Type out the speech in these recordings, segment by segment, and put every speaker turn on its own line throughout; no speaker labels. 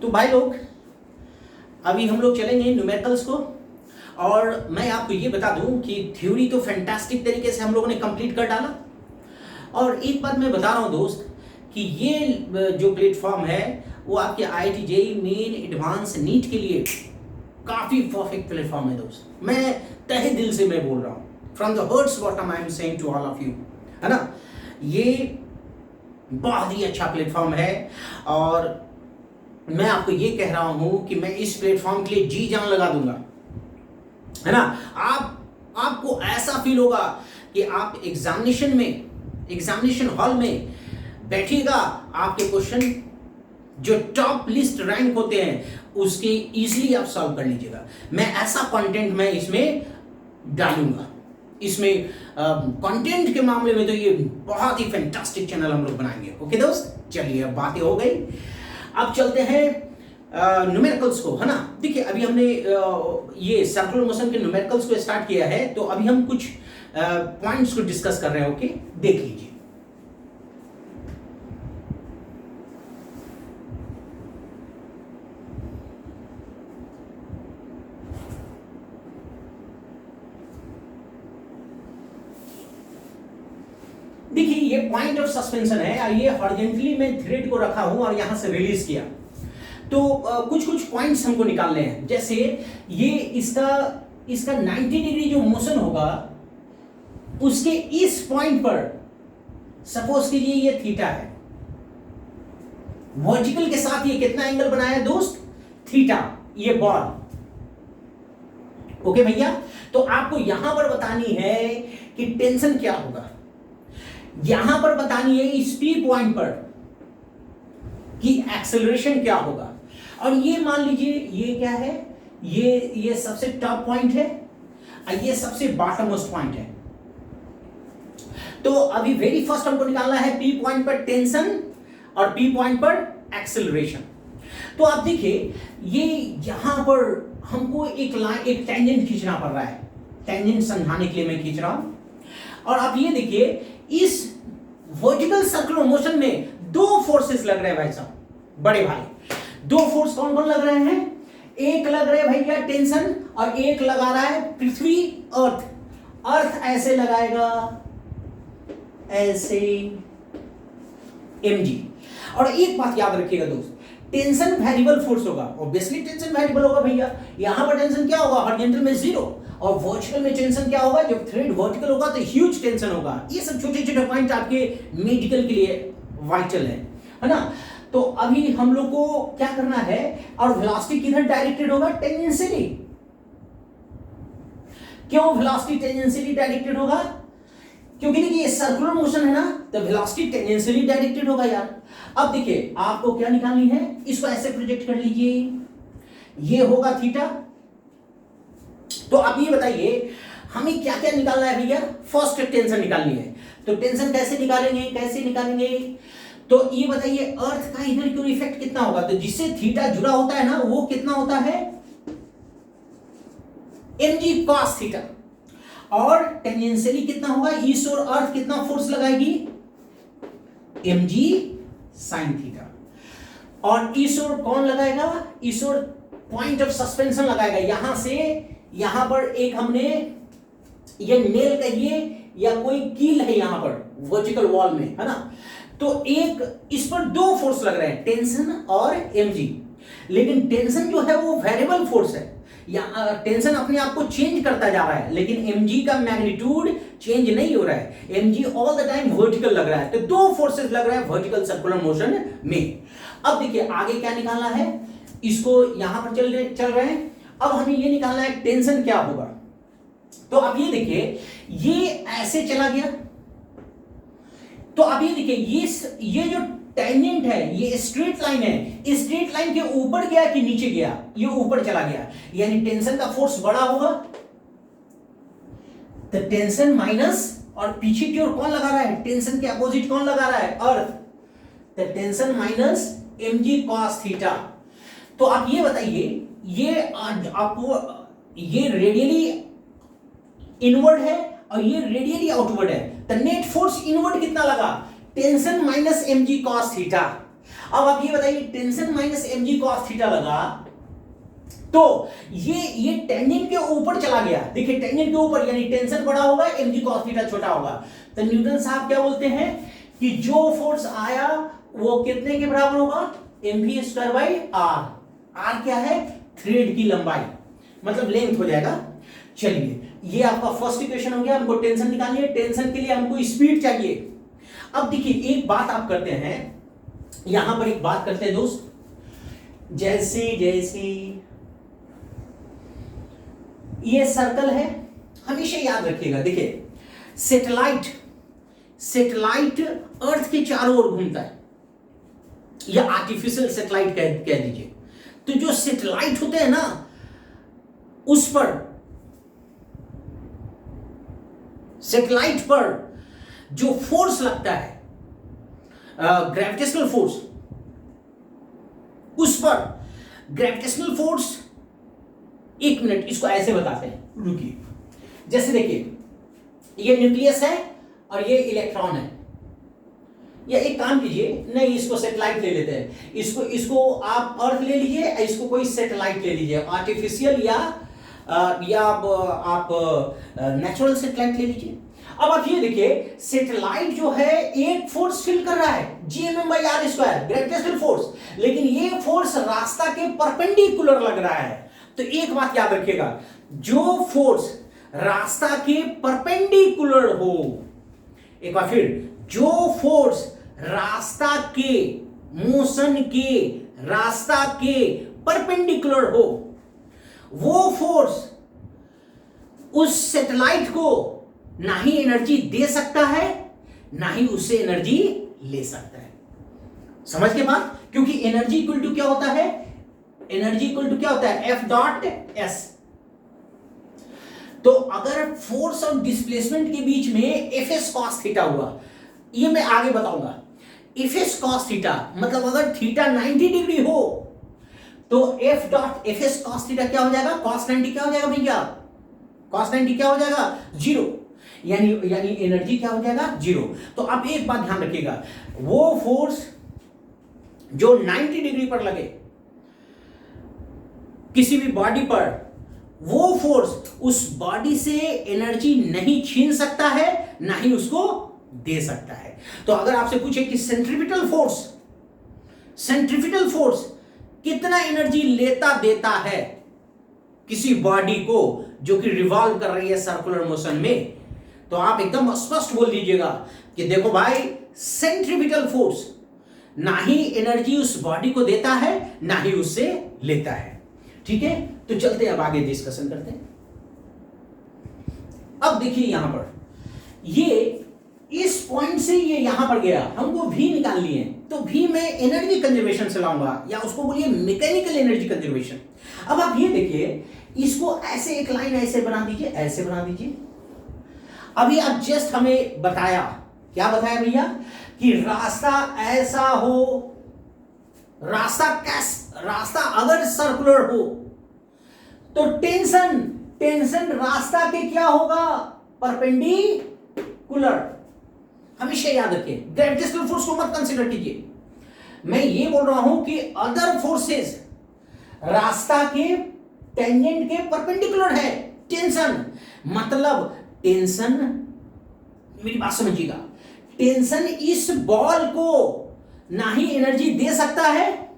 तो भाई लोग, अभी हम लोग चलेंगे न्यूमेरिकल्स को, और मैं आपको ये बता दूं कि थ्योरी तो फैंटास्टिक तरीके से हम लोगों ने कंप्लीट कर डाला। और एक बात मैं बता रहा हूं दोस्त कि ये जो प्लेटफॉर्म है वो आपके IIT JEE main advance NEET के लिए काफ़ी परफेक्ट प्लेटफॉर्म है दोस्त। मैं तहे दिल से मैं बोल रहा हूँ, from the heart's bottom I am saying to all of you, है ना। ये बहुत ही अच्छा प्लेटफॉर्म है और मैं आपको ये कह रहा हूँ कि मैं इस प्लेटफॉर्म के लिए जी जान लगा दूंगा, है ना। आपको ऐसा फील होगा कि आप एग्जामिनेशन हॉल में बैठिएगा, आपके क्वेश्चन जो टॉप लिस्ट रैंक होते हैं उसके इजीली आप सॉल्व कर लीजिएगा। मैं ऐसा कंटेंट मैं इसमें डालूंगा। इसमें कंटेंट के मामले में तो ये बहुत ही फैंटास्टिक चैनल हम लोग बनाएंगे। ओके दोस्त, चलिए अब बातें हो गई, अब चलते हैं न्यूमेरिकल्स को, है ना। देखिए अभी हमने ये सर्कुलर मोशन के न्यूमेरिकल्स को स्टार्ट किया है, तो अभी हम कुछ पॉइंट्स को डिस्कस कर रहे हैं। ओके, देख लीजिए। देखिए ये पॉइंट ऑफ सस्पेंशन है, ये हॉरिजॉन्टली मैं थ्रेड को रखा हूं और यहां से रिलीज किया, तो कुछ कुछ पॉइंट्स हमको निकालने हैं। जैसे ये इसका 90 डिग्री जो मोशन होगा उसके इस पॉइंट पर सपोज कीजिए ये थीटा है, वर्टिकल के साथ ये कितना एंगल बनाया दोस्त, थीटा, ये बॉल। ओके भैया, तो आपको यहां पर बतानी है कि टेंशन क्या होगा, यहां पर बतानी है इस P पॉइंट पर कि एक्सेलरेशन क्या होगा। और ये मान लीजिए ये क्या है, ये सबसे टॉप पॉइंट है और ये सबसे बॉटम मोस्ट पॉइंट है। तो अभी वेरी फर्स्ट हमको निकालना है P पॉइंट पर टेंशन और P पॉइंट पर एक्सेलरेशन। तो आप देखिए ये यहां पर हमको एक टेंजेंट खींचना पड़ रहा है, टेंजेंट समझाने के लिए मैं खींच रहा हूं। और आप ये देखिए इस वर्टिकल सर्कुलर मोशन में दो फोर्सेस लग रहे हैं भाई साहब, बड़े भाई। दो फोर्स कौन कौन लग रहे हैं, एक लग रहे हैं भैया टेंशन और एक लगा रहा है पृथ्वी, अर्थ ऐसे लगाएगा, ऐसे mg। और एक बात याद रखिएगा दोस्त, टेंशन वेरिएबल फोर्स होगा, ऑब्वियसली टेंशन वेरिएबल होगा भैया। यहां पर टेंशन क्या होगा, हॉरिजॉन्टल में 0, और वर्टिकल में टेंशन क्या होगा, जब थ्रेड वर्टिकल होगा तो ह्यूज टेंशन होगा। ये सब छोटे छोटे पॉइंट आपके मेडिकल के लिए वाइटल है ना। तो अभी हम लोग को क्या करना है, और वेलोसिटी किधर डायरेक्टेड होगा, टेंजेंशियली। क्यों वेलोसिटी टेंजेंशियली डायरेक्टेड होगा, क्योंकि देखिए ये सर्कुलर मोशन है ना, तो वेलोसिटी टेंजेंशियली डायरेक्टेड होगा यार। अब देखिए आपको क्या निकालनी है, इसको ऐसे प्रोजेक्ट कर लीजिए, ये होगा थीटा। तो आप ये बताइए हमें क्या क्या निकालना है भैया, फर्स्ट टेंशन निकालनी है। तो टेंशन कैसे निकालेंगे, तो ये बताइए अर्थ का इधर क्यों इफेक्ट कितना होगा, तो जिससे थीटा जुड़ा होता है ना वो कितना होता है, mg cos थीटा। और टेंजेंशियली कितना होगा, ईस्ट और अर्थ कितना फोर्स लगाएगी, mg sin थीटा। और ईस्ट और कौन लगाएगा, ईस्ट और पॉइंट ऑफ सस्पेंशन लगाएगा, यहां से यहां पर एक हमने ये नेल कहिए या कोई कील है यहां पर वर्टिकल वॉल में, है ना। तो एक इस पर दो फोर्स लग रहे हैं, टेंशन और mg। लेकिन टेंशन जो है वो वेरिएबल फोर्स है, या टेंशन अपने आप को चेंज करता जा रहा है, लेकिन mg का मैग्नीट्यूड चेंज नहीं हो रहा है, mg all the time vertical लग रहा है। तो दो फोर्सेस लग रहे हैं वर्टिकल सर्कुलर मोशन में। अब देखिए आगे क्या निकालना है, इसको यहां पर चल रहे हैं। अब हमें ये निकालना है टेंशन क्या होगा। तो अब ये देखिए ये ऐसे चला गया, तो अब ये देखिए ये जो टेंजेंट है ये स्ट्रेट लाइन है, स्ट्रेट लाइन के ऊपर गया कि नीचे गया, ये ऊपर चला गया, यानी टेंशन का फोर्स बड़ा होगा। तो टेंशन माइनस, और पीछे की ओर कौन लगा रहा है, टेंशन के अपोजिट कौन लगा रहा है, अर्थ। तो tension minus mg cos theta. तो आप ये बताइए ये आपको ये रेडियली इनवर्ड है और ये रेडियली आउटवर्ड है, तो नेट फोर्स इनवर्ड कितना लगा, tension minus mg cos theta. अब आप ये बताइए tension minus mg cos theta लगा तो ये टेंजेंट के ऊपर चला गया, देखिए टेंजेंट के ऊपर यानी टेंशन बड़ा होगा mg cos थीटा छोटा होगा। तो न्यूटन साहब क्या बोलते हैं कि जो फोर्स आया वो कितने के बराबर होगा, mv स्क्वायर बाई r क्या है, थ्रेड की लंबाई मतलब लेंथ हो जाएगा। चलिए ये आपका फर्स्ट इक्वेशन हो गया, हमको टेंशन निकालनी है, टेंशन के लिए हमको स्पीड चाहिए। अब देखिए एक बात आप करते हैं, यहां पर एक बात करते हैं दोस्त, जैसे ये सर्कल है, हमेशा याद रखिएगा, देखिए सैटेलाइट अर्थ के चारों ओर घूमता है, या आर्टिफिशियल सैटेलाइट कह दीजिए। तो जो सैटेलाइट होते हैं ना, उस पर सैटेलाइट पर जो फोर्स लगता है ग्रेविटेशनल फोर्स, उस पर ग्रेविटेशनल फोर्स, एक मिनट इसको ऐसे बताते हैं, रुकिए। जैसे देखिए ये न्यूक्लियस है और ये इलेक्ट्रॉन है, या एक काम कीजिए, नहीं इसको सैटेलाइट ले लेते हैं, इसको आप अर्थ ले लीजिए, इसको कोई सैटेलाइट ले लीजिए, आर्टिफिशियल या आप नेचुरल सैटेलाइट ले लीजिए। अब आप ये देखिए सैटेलाइट जो है एक फोर्स फील कर रहा है gmm/r², ग्रेविटेशनल फोर्स, लेकिन ये फोर्स रास्ता के परपेंडिकुलर लग रहा है। तो एक बात याद रखिएगा, जो फोर्स रास्ता के परपेंडिकुलर हो, एक बार फिर, जो फोर्स रास्ता के मोशन के रास्ता के परपेंडिकुलर हो, वो फोर्स उस सैटेलाइट को ना ही एनर्जी दे सकता है ना ही उससे एनर्जी ले सकता है। समझ के बात, क्योंकि एनर्जी इक्वल टू क्या होता है, एनर्जी इक्वल टू क्या होता है, F डॉट S। तो अगर फोर्स और डिस्प्लेसमेंट के बीच में Fs cos थीटा हुआ, ये मैं आगे बताऊंगा। Fs cos थीटा मतलब अगर थीटा 90 डिग्री हो तो F dot Fs cos theta क्या हो जाएगा, cos 90 क्या हो जाएगा भैया, cos 90 क्या हो जाएगा, 0, यानी एनर्जी क्या हो जाएगा, 0। तो अब एक बात ध्यान रखिएगा, वो फोर्स जो 90 डिग्री पर लगे किसी भी बॉडी पर, वो फोर्स उस बॉडी से एनर्जी नहीं छीन सकता है ना ही उसको दे सकता है। तो अगर आपसे पूछे कि सेंट्रीपिटल फोर्स कितना एनर्जी लेता देता है किसी बॉडी को जो कि रिवॉल्व कर रही है सर्कुलर मोशन में, तो आप एकदम स्पष्ट बोल दीजिएगा कि देखो भाई, सेंट्रीपिटल फोर्स ना ही एनर्जी उस बॉडी को देता है ना ही उससे लेता है। ठीक है, तो चलते हैं अब आगे डिस्कशन करते हैं। अब देखिए यहां पर ये इस पॉइंट से ये यहां पर गया, हमको भी निकालनी है, तो भी मैं एनर्जी कंजर्वेशन से लाऊंगा, या उसको बोलिए मैकेनिकल एनर्जी कंजर्वेशन। अब आप ये देखिए, इसको ऐसे एक लाइन ऐसे बना दीजिए, ऐसे बना दीजिए। अभी आप जस्ट हमें बताया, क्या बताया भैया, कि रास्ता ऐसा हो, रास्ता अगर सर्कुलर हो तो टेंशन रास्ता के क्या होगा, परपेंडिकुलर। हमेशा याद रखिए, ग्रेविटेशनल फोर्स को मत कंसीडर कीजिए, मैं ये बोल रहा हूं कि अदर फोर्सेस रास्ता के टेंजेंट के परपेंडिकुलर है। टेंशन मतलब टेंशन, मेरी बात समझिएगा, टेंशन इस बॉल को ना ही एनर्जी दे सकता है,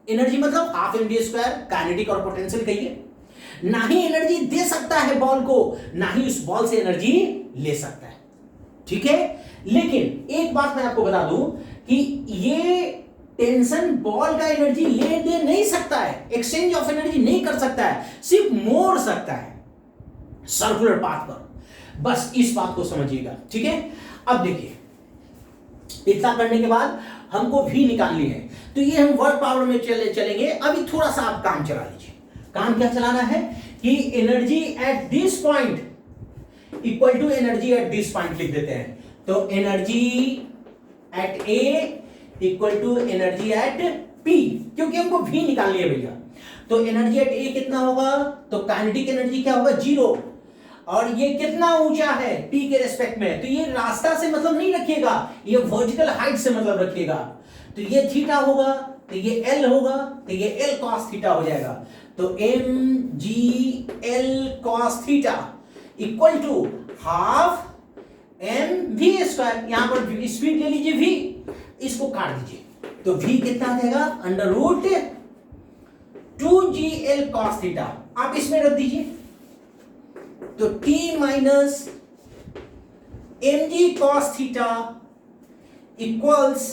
एनर्जी मतलब हाफ mv², काइनेटिक और पोटेंशियल कहिए, ना ही एनर्जी दे सकता है बॉल को, ना ही उस बॉल से एनर्जी ले सकता है। ठीक है, लेकिन एक बात मैं आपको बता दूं कि ये टेंशन बॉल का एनर्जी ले दे नहीं सकता है, एक्सचेंज ऑफ एनर्जी नहीं कर सकता है, सिर्फ मोड़ सकता है सर्कुलर पाथ पर। बस इस बात को समझिएगा। ठीक है, अब देखिए इतना करने के बाद हमको भी निकालनी है, तो ये हम वर्क पावर में चलेंगे। अभी थोड़ा सा आप काम चला लीजिए। काम क्या चलाना है कि energy at this point equal to energy at this point लिख देते हैं। तो energy at A equal to energy at P, क्योंकि हमको भी निकालनी है भैया। तो एनर्जी एट ए कितना होगा, तो काइनेटिक एनर्जी क्या होगा, 0, और ये कितना ऊंचा है पी के रेस्पेक्ट में, तो ये रास्ता से मतलब नहीं रखिएगा, ये वर्टिकल हाइट से मतलब रखिएगा। तो ये थीटा होगा, तो ये एल होगा, तो ये एल कॉस थीटा हो जाएगा। तो m g l cos theta equal to half m v square. यहां पर स्पीड ले लीजिए v, इसको काट दीजिए, तो v कितना आ जाएगा under root 2gl cos theta. आप इसमें रख दीजिए, तो t minus mg cos theta equals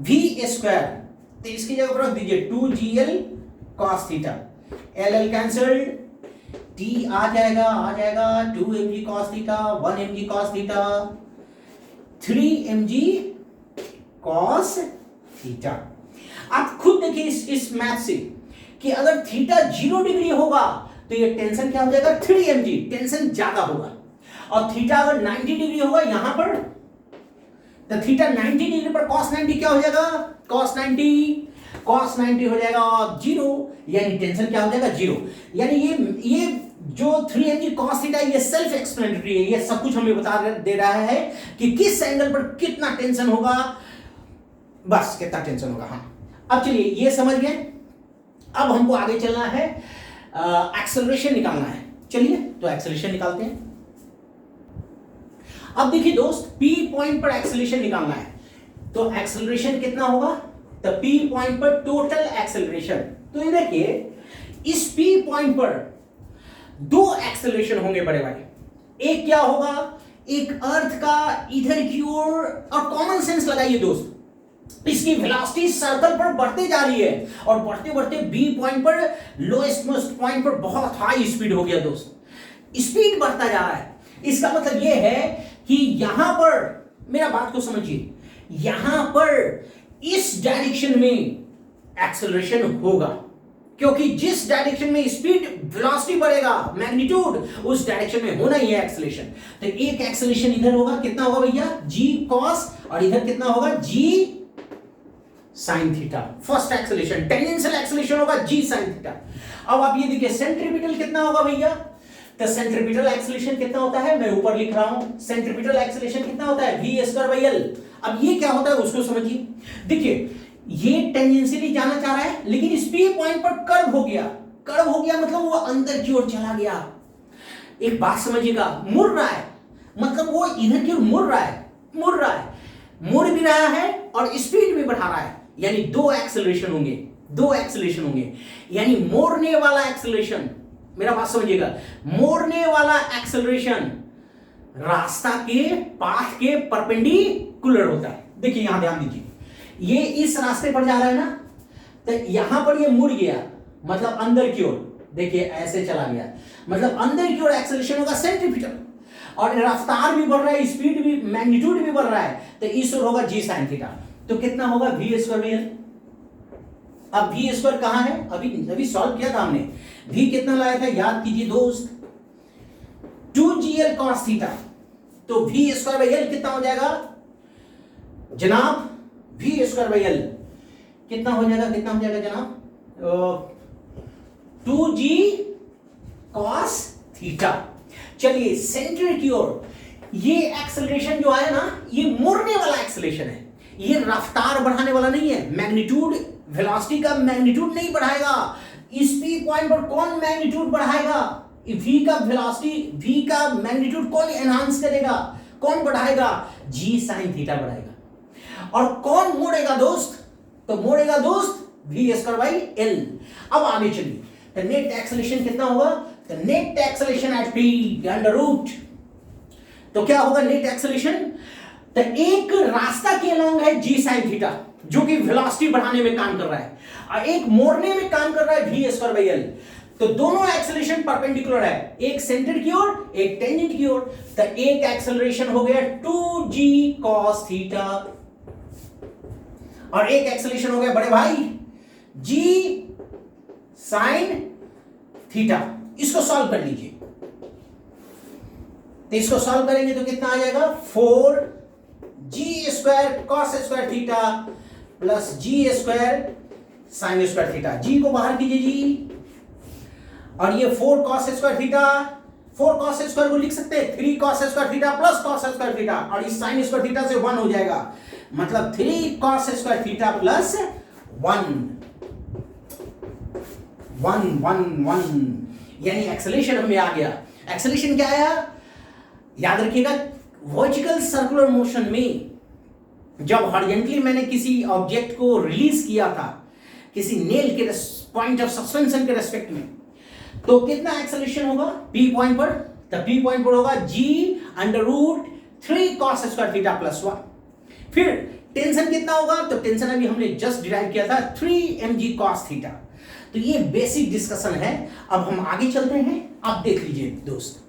v square. तो इसकी जगह पर रख दीजिए 2gl cos theta, L cancelled, t आ जाएगा 2mg cos theta, 1mg cos theta, 3mg cos theta. आप खुद देखिए इस मैथ से कि अगर थीटा 0 डिग्री होगा तो ये टेंशन क्या हो जाएगा 3mg, टेंशन ज्यादा होगा। और थीटा अगर 90 डिग्री होगा यहां पर, तो थीटा 90 डिग्री पर cos 90 क्या हो जाएगा, cos 90 हो जाएगा 0, यानी टेंशन क्या हो जाएगा 0। यानी ये जो 3mg cos थीटा ये सेल्फ एक्सप्लेनेटरी है, ये सब कुछ हमें बता दे रहा है कि किस एंगल पर कितना टेंशन होगा, बस कितना टेंशन होगा। हाँ, अब चलिए ये समझ गए। अब हमको आगे चलना है, एक्सेलरेशन निकालना है। चलिए तो एक्सेलरेशन निकालते हैं। अब देखिए दोस्त, P पॉइंट पर एक्सेलरेशन निकालना है, तो एक्सेलरेशन कितना होगा, तो P पॉइंट पर टोटल एक्सेलरेशन। तो ये देखिए इस P पॉइंट पर दो एक्सेलरेशन होंगे बड़े भाई। एक क्या होगा, एक अर्थ का इधर की ओर, और कॉमन सेंस लगाइए दोस्त, इसकी वेलोसिटी सर्कल पर बढ़ते जा रही है और बढ़ते बढ़ते बी पॉइंट पर, लोएस्ट मोस्ट पॉइंट पर बहुत हाई स्पीड हो गया दोस्त, स्पीड बढ़ता जा रहा है। इसका मतलब यह है कि यहां पर, मेरा बात को समझिए, यहां पर इस डायरेक्शन में एक्सेलरेशन होगा, क्योंकि जिस डायरेक्शन में स्पीड वेलोसिटी बढ़ेगा, मैग्नीट्यूड, उस डायरेक्शन में होना ही है एक्सेलरेशन। तो एक एक्सेलरेशन इधर होगा, कितना होगा भैया, g cos, और इधर कितना होगा, g sin theta. First acceleration tangential acceleration होगा g sin थीटा। अब आप ये देखिए सेंट्रीपिटल कितना होगा भैया, तो सेंट्रीपिटल एक्सेलरेशन कितना होता है, मैं ऊपर लिख रहा हूं, सेंट्रीपिटल एक्सेलरेशन कितना होता है, v स्क्वायर बाई l। अब ये क्या होता है उसको समझिए। देखिए ये टेंजेंशियली जाना चाह रहा है, लेकिन इस P पॉइंट पर कर्व हो गया, कर्व हो गया मतलब वो अंदर की ओर चला गया। एक बात समझिएगा, मुड़ रहा है मतलब वो इधर की ओर मुड़ रहा है, मुड़ भी रहा है और स्पीड भी बढ़ा रहा है, यानी दो एक्सेलरेशन होंगे, यानी मोड़ने वाला एक्सेलरेशन। मेरा बात समझिएगा, मोड़ने वाला एक्सेलरेशन रास्ता के पाथ के परपेंडिकुलर होता है। देखिए यहां ध्यान दीजिए, ये इस रास्ते पर जा रहा है ना, तो यहां पर ये मुड़ गया मतलब अंदर की ओर, देखिए ऐसे चला गया मतलब अंदर की ओर एक्सेलरेशन होगा सेंट्रीपिटल, और रफ्तार भी बढ़ रहा है, स्पीड भी, मैग्नीट्यूड भी बढ़ रहा है, तो इस ओर होगा g sin थीटा। तो कितना होगा v स्क्वायर बाई l। अब v स्क्वायर कहां है, अभी सॉल्व किया था हमने, v कितना लाया था याद कीजिए दोस्त, 2gl cos थीटा। तो v स्क्वायर बाई l कितना हो जाएगा जनाब, v स्क्वायर बाई l कितना हो जाएगा जनाब, 2g cos थीटा। चलिए सेंटर की ओर ये एक्सेलरेशन जो आया ना, ये मुड़ने वाला एक्सेलरेशन है, ये रफ्तार बढ़ाने वाला नहीं है, मैग्नीट्यूड, वेलोसिटी का मैग्नीट्यूड नहीं बढ़ाएगा। इस P पॉइंट पर कौन मैग्नीट्यूड बढ़ाएगा, v का वेलोसिटी, v का मैग्नीट्यूड कौन एनहांस करेगा, कौन बढ़ाएगा, g sin थीटा बढ़ाएगा। और कौन मोड़ेगा दोस्त, तो मोड़ेगा दोस्त v स्क्वायर बाई l। अब आगे चलिए, तो नेट एक्सेलरेशन कितना होगा, तो net acceleration at p under root, तो क्या होगा नेट एक्सेलरेशन, तो एक रास्ता के अलोंग है g sin थीटा जो कि वेलोसिटी बढ़ाने में काम कर रहा है, और एक मोड़ने में काम कर रहा है v स्क्वायर बाई l। तो दोनों एक्सेलरेशन परपेंडिकुलर है, एक सेंटर की ओर, एक टेंजेंट की ओर। तो एक एक्सेलरेशन हो गया 2g cos थीटा, और एक एक्सेलरेशन हो गया बड़े भाई g sin थीटा। इसको सॉल्व कर लीजिए, तो इसको सॉल्व करेंगे तो कितना आ जाएगा, 4g square cos square theta plus g square sin square theta. g को बाहर कीजिए जी, और ये 4 cos square theta, 4 cos square को लिख सकते हैं 3 cos square theta plus cos square theta, और इस sin स्क्वायर थीटा से 1 हो जाएगा। मतलब 3 cos स्क्वायर थीटा प्लस 1 यानी एक्सेलरेशन हमें आ गया। एक्सेलरेशन क्या आया, याद रखिएगा, वर्टिकल सर्कुलर मोशन में जब हॉरिजॉन्टली मैंने किसी ऑब्जेक्ट को रिलीज किया था किसी नेल के पॉइंट ऑफ सस्पेंशन के रेस्पेक्ट में, तो कितना एक्सेलरेशन होगा पी पॉइंट पर, तो पी पॉइंट पर होगा g√3 cos square theta plus 1। फिर टेंशन कितना होगा, तो टेंशन अभी हमने जस्ट डिराइव किया था 3 mg cos थीटा। तो ये बेसिक डिस्कशन है। अब हम आगे चलते हैं, आप देख लीजिए दोस्त।